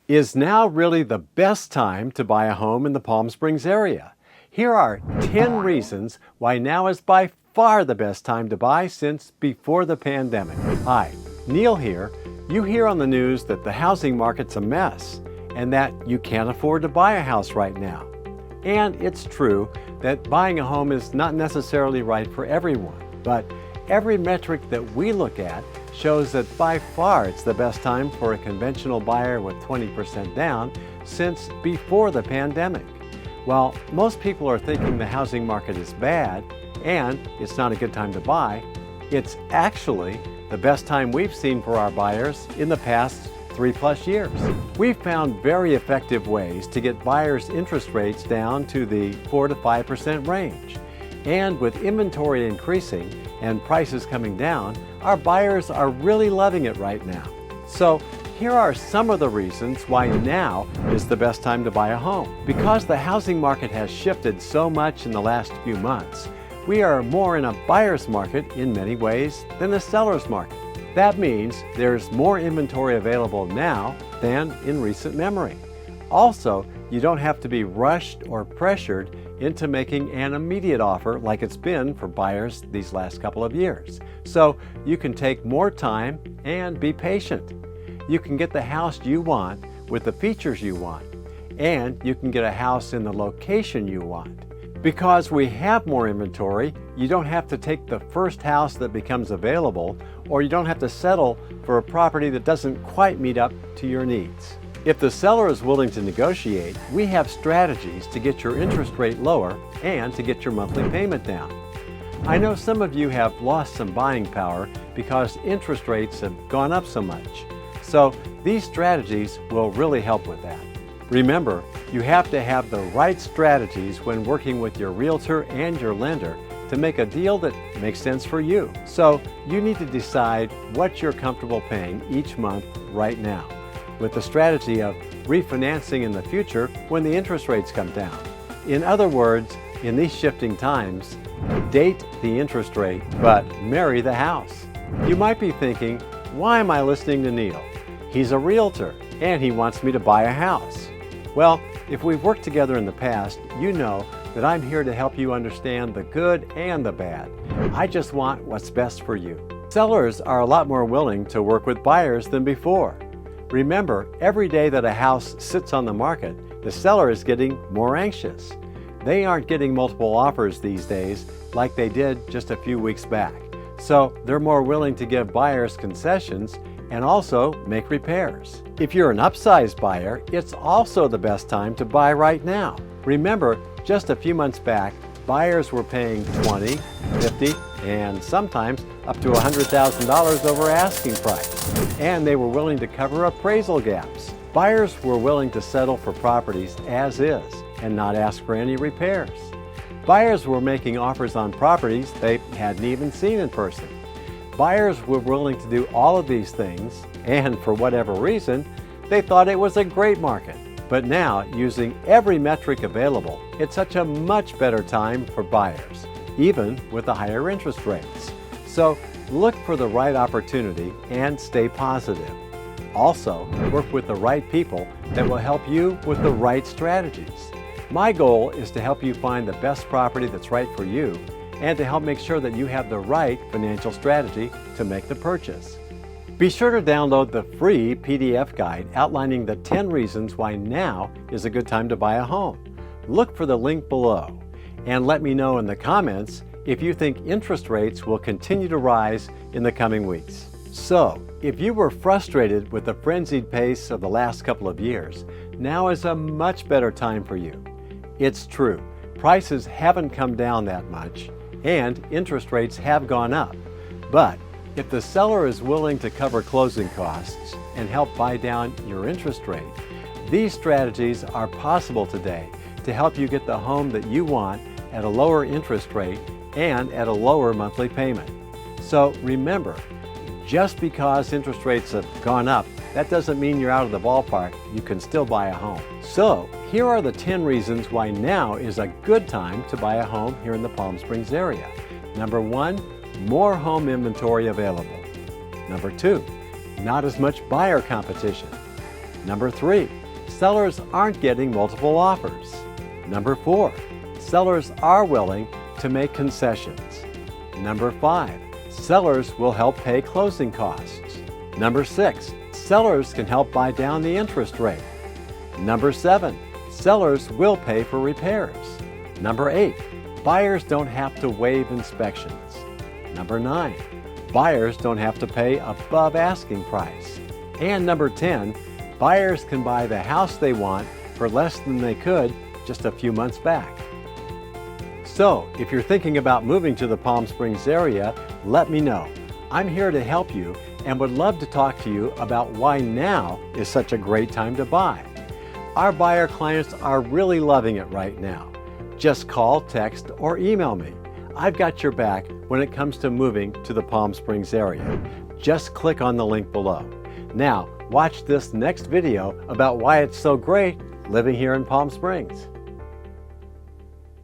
Is now really the best time to buy a home in the Palm Springs area? Here are 10 reasons why now is by far the best time to buy since before the pandemic. Hi, Neal here. You hear on the news that the housing market's a mess and that you can't afford to buy a house right now. And it's true that buying a home is not necessarily right for everyone, but every metric that we look at shows that by far it's the best time for a conventional buyer with 20% down since before the pandemic. While most people are thinking the housing market is bad and it's not a good time to buy, it's actually the best time we've seen for our buyers in the past 3+ years. We've found very effective ways to get buyers' interest rates down to the 4 to 5% range. And with inventory increasing and prices coming down, our buyers are really loving it right now. So here are some of the reasons why now is the best time to buy a home. Because the housing market has shifted so much in the last few months, we are more in a buyer's market in many ways than a seller's market. That means there's more inventory available now than in recent memory. Also, you don't have to be rushed or pressured into making an immediate offer like it's been for buyers these last couple of years. So you can take more time and be patient. You can get the house you want with the features you want, and you can get a house in the location you want. Because we have more inventory, you don't have to take the first house that becomes available, or you don't have to settle for a property that doesn't quite meet up to your needs. If the seller is willing to negotiate, we have strategies to get your interest rate lower and to get your monthly payment down. I know some of you have lost some buying power because interest rates have gone up so much. So these strategies will really help with that. Remember, you have to have the right strategies when working with your realtor and your lender to make a deal that makes sense for you. So you need to decide what you're comfortable paying each month right now, with the strategy of refinancing in the future when the interest rates come down. In other words, in these shifting times, date the interest rate, but marry the house. You might be thinking, why am I listening to Neal? He's a realtor and he wants me to buy a house. Well, if we've worked together in the past, you know that I'm here to help you understand the good and the bad. I just want what's best for you. Sellers are a lot more willing to work with buyers than before. Remember, every day that a house sits on the market, the seller is getting more anxious. They aren't getting multiple offers these days like they did just a few weeks back. So they're more willing to give buyers concessions and also make repairs. If you're an upsized buyer, it's also the best time to buy right now. Remember, just a few months back, buyers were paying $20, $50, and sometimes up to $100,000 over asking price. And they were willing to cover appraisal gaps. Buyers were willing to settle for properties as is and not ask for any repairs. Buyers were making offers on properties they hadn't even seen in person. Buyers were willing to do all of these things, and for whatever reason, they thought it was a great market. But now, using every metric available, it's such a much better time for buyers, even with the higher interest rates. So look for the right opportunity and stay positive. Also, work with the right people that will help you with the right strategies. My goal is to help you find the best property that's right for you and to help make sure that you have the right financial strategy to make the purchase. Be sure to download the free PDF guide outlining the 10 reasons why now is a good time to buy a home. Look for the link below and let me know in the comments if you think interest rates will continue to rise in the coming weeks. So, if you were frustrated with the frenzied pace of the last couple of years, now is a much better time for you. It's true, prices haven't come down that much and interest rates have gone up. But if the seller is willing to cover closing costs and help buy down your interest rate, these strategies are possible today to help you get the home that you want at a lower interest rate and at a lower monthly payment. So remember, just because interest rates have gone up, that doesn't mean you're out of the ballpark. You can still buy a home. So here are the 10 reasons why now is a good time to buy a home here in the Palm Springs area. Number 1, more home inventory available. Number 2, not as much buyer competition. Number 3, sellers aren't getting multiple offers. Number 4, sellers are willing to make concessions. Number 5, sellers will help pay closing costs. Number 6, sellers can help buy down the interest rate. Number 7, sellers will pay for repairs. Number 8, buyers don't have to waive inspections. Number 9, buyers don't have to pay above asking price. And number 10, buyers can buy the house they want for less than they could just a few months back. So, if you're thinking about moving to the Palm Springs area, let me know. I'm here to help you and would love to talk to you about why now is such a great time to buy. Our buyer clients are really loving it right now. Just call, text, or email me. I've got your back when it comes to moving to the Palm Springs area. Just click on the link below. Now, watch this next video about why it's so great living here in Palm Springs.